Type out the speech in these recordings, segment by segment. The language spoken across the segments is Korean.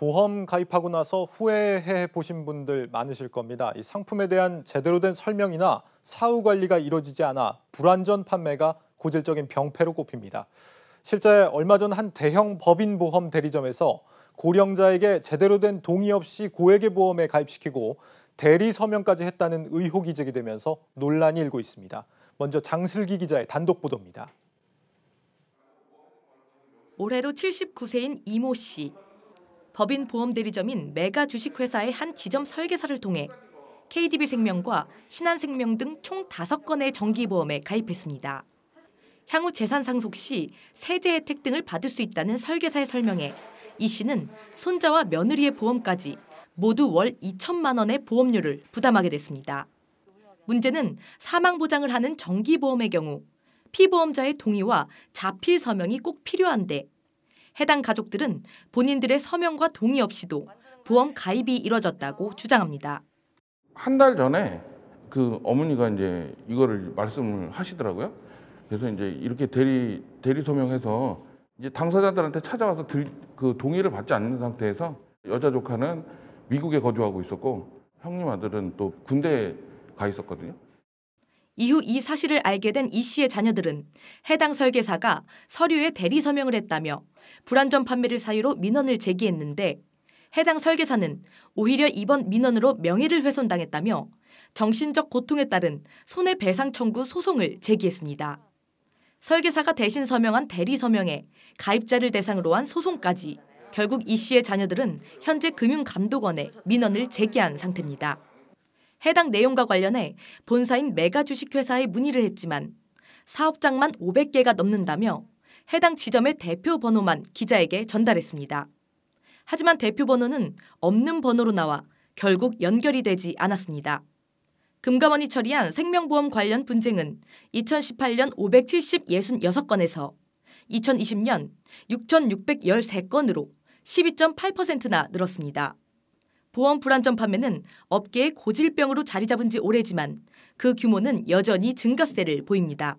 보험 가입하고 나서 후회해 보신 분들 많으실 겁니다. 이 상품에 대한 제대로 된 설명이나 사후 관리가 이루어지지 않아 불안전 판매가 고질적인 병폐로 꼽힙니다. 실제 얼마 전 한 대형 법인 보험 대리점에서 고령자에게 제대로 된 동의 없이 고액의 보험에 가입시키고 대리 서명까지 했다는 의혹이 제기되면서 논란이 일고 있습니다. 먼저 장슬기 기자의 단독 보도입니다. 올해로 79세인 이모 씨. 법인 보험 대리점인 메가 주식회사의 한 지점 설계사를 통해 KDB생명과 신한생명 등 총 5건의 정기보험에 가입했습니다. 향후 재산 상속 시 세제 혜택 등을 받을 수 있다는 설계사의 설명에 이 씨는 손자와 며느리의 보험까지 모두 월 2천만 원의 보험료를 부담하게 됐습니다. 문제는 사망보장을 하는 정기보험의 경우 피보험자의 동의와 자필 서명이 꼭 필요한데 해당 가족들은 본인들의 서명과 동의 없이도 보험 가입이 이뤄졌다고 주장합니다. 한 달 전에 그 어머니가 이제 이거를 말씀을 하시더라고요. 그래서 이제 이렇게 대리 서명해서 이제 당사자들한테 찾아와서 그 동의를 받지 않는 상태에서 여자 조카는 미국에 거주하고 있었고 형님 아들은 또 군대에 가 있었거든요. 이후 이 사실을 알게 된 이 씨의 자녀들은 해당 설계사가 서류에 대리 서명을 했다며 불안전 판매를 사유로 민원을 제기했는데 해당 설계사는 오히려 이번 민원으로 명예를 훼손당했다며 정신적 고통에 따른 손해배상 청구 소송을 제기했습니다. 설계사가 대신 서명한 대리 서명에 가입자를 대상으로 한 소송까지 결국 이 씨의 자녀들은 현재 금융감독원에 민원을 제기한 상태입니다. 해당 내용과 관련해 본사인 메가 주식회사에 문의를 했지만 사업장만 500개가 넘는다며 해당 지점의 대표 번호만 기자에게 전달했습니다. 하지만 대표 번호는 없는 번호로 나와 결국 연결이 되지 않았습니다. 금감원이 처리한 생명보험 관련 분쟁은 2018년 566건에서 2020년 6,613건으로 12.8%나 늘었습니다. 보험 불안전 판매는 업계의 고질병으로 자리 잡은 지 오래지만 그 규모는 여전히 증가세를 보입니다.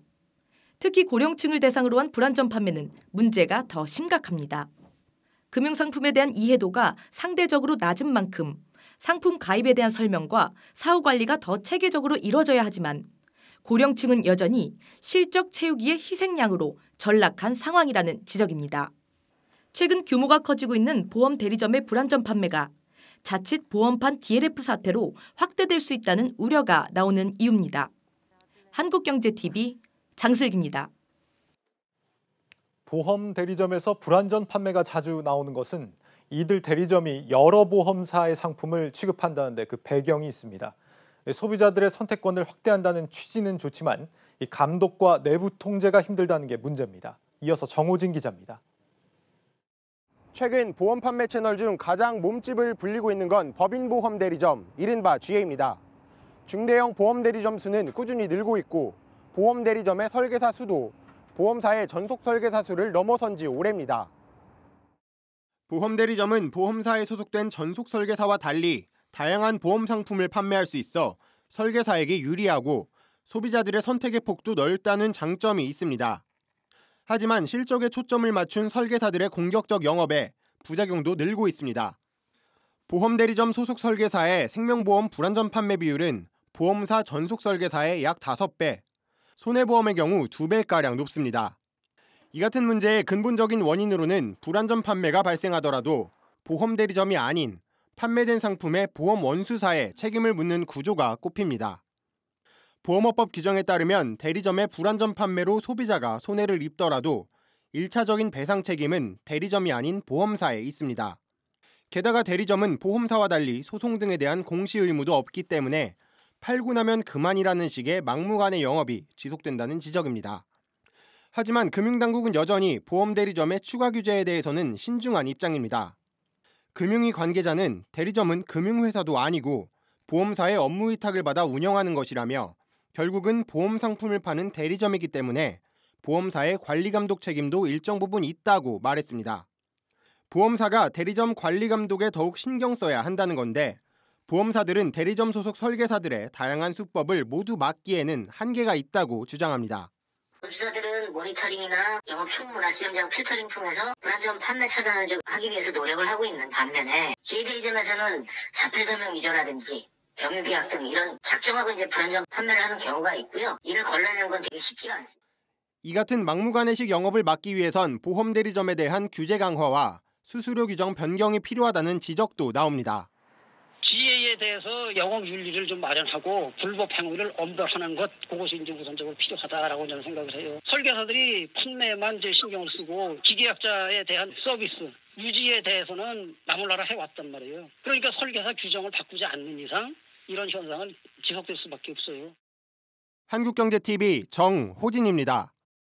특히 고령층을 대상으로 한 불안전 판매는 문제가 더 심각합니다. 금융상품에 대한 이해도가 상대적으로 낮은 만큼 상품 가입에 대한 설명과 사후 관리가 더 체계적으로 이뤄져야 하지만 고령층은 여전히 실적 채우기의 희생양으로 전락한 상황이라는 지적입니다. 최근 규모가 커지고 있는 보험 대리점의 불안전 판매가 자칫 보험판 DLF 사태로 확대될 수 있다는 우려가 나오는 이유입니다. 한국경제TV 장슬기입니다. 보험 대리점에서 불안전 판매가 자주 나오는 것은 이들 대리점이 여러 보험사의 상품을 취급한다는데 그 배경이 있습니다. 소비자들의 선택권을 확대한다는 취지는 좋지만 이 감독과 내부 통제가 힘들다는 게 문제입니다. 이어서 정호진 기자입니다. 최근 보험 판매 채널 중 가장 몸집을 불리고 있는 건 법인 보험 대리점, 이른바 GA입니다. 중대형 보험 대리점 수는 꾸준히 늘고 있고 보험 대리점의 설계사 수도 보험사의 전속 설계사 수를 넘어선 지 오래입니다. 보험 대리점은 보험사에 소속된 전속 설계사와 달리 다양한 보험 상품을 판매할 수 있어 설계사에게 유리하고 소비자들의 선택의 폭도 넓다는 장점이 있습니다. 하지만 실적에 초점을 맞춘 설계사들의 공격적 영업에 부작용도 늘고 있습니다. 보험 대리점 소속 설계사의 생명보험 불안전 판매 비율은 보험사 전속 설계사의 약 5배, 손해보험의 경우 2배가량 높습니다. 이 같은 문제의 근본적인 원인으로는 불안전 판매가 발생하더라도 보험 대리점이 아닌 판매된 상품의 보험 원수사에 책임을 묻는 구조가 꼽힙니다. 보험업법 규정에 따르면 대리점의 불안전 판매로 소비자가 손해를 입더라도 1차적인 배상 책임은 대리점이 아닌 보험사에 있습니다. 게다가 대리점은 보험사와 달리 소송 등에 대한 공시 의무도 없기 때문에 팔고 나면 그만이라는 식의 막무가내 영업이 지속된다는 지적입니다. 하지만 금융당국은 여전히 보험 대리점의 추가 규제에 대해서는 신중한 입장입니다. 금융위 관계자는 대리점은 금융회사도 아니고 보험사의 업무 위탁을 받아 운영하는 것이라며 결국은 보험 상품을 파는 대리점이기 때문에 보험사의 관리 감독 책임도 일정 부분 있다고 말했습니다. 보험사가 대리점 관리 감독에 더욱 신경 써야 한다는 건데 보험사들은 대리점 소속 설계사들의 다양한 수법을 모두 막기에는 한계가 있다고 주장합니다. 건수사들은 모니터링이나 영업 총무나 시험장 필터링 통해서 불안전 판매 차단을 좀 하기 위해서 노력을 하고 있는 반면에 J-대리점에서는 자필 서명 위조라든지 경유 계약 등 이런 작정하고 이제 불안전 판매를 하는 경우가 있고요. 이를 걸러내는 건 되게 쉽지가 않습니다. 이 같은 막무가내식 영업을 막기 위해선 보험 대리점에 대한 규제 강화와 수수료 규정 변경이 필요하다는 지적도 나옵니다. GA에 대해서 영업 윤리를 좀 마련하고 불법 행위를 엄벌하는 것, 그것이 이제 우선적으로 필요하다라고 저는 생각을 해요. 설계사들이 판매만 이제 신경을 쓰고 기계약자에 대한 서비스 유지에 대해서는 나몰라라 해왔단 말이에요. 그러니까 설계사 규정을 바꾸지 않는 이상 이런 현상은 지속될 수밖에 없어요. 한국경제TV 정호진입니다.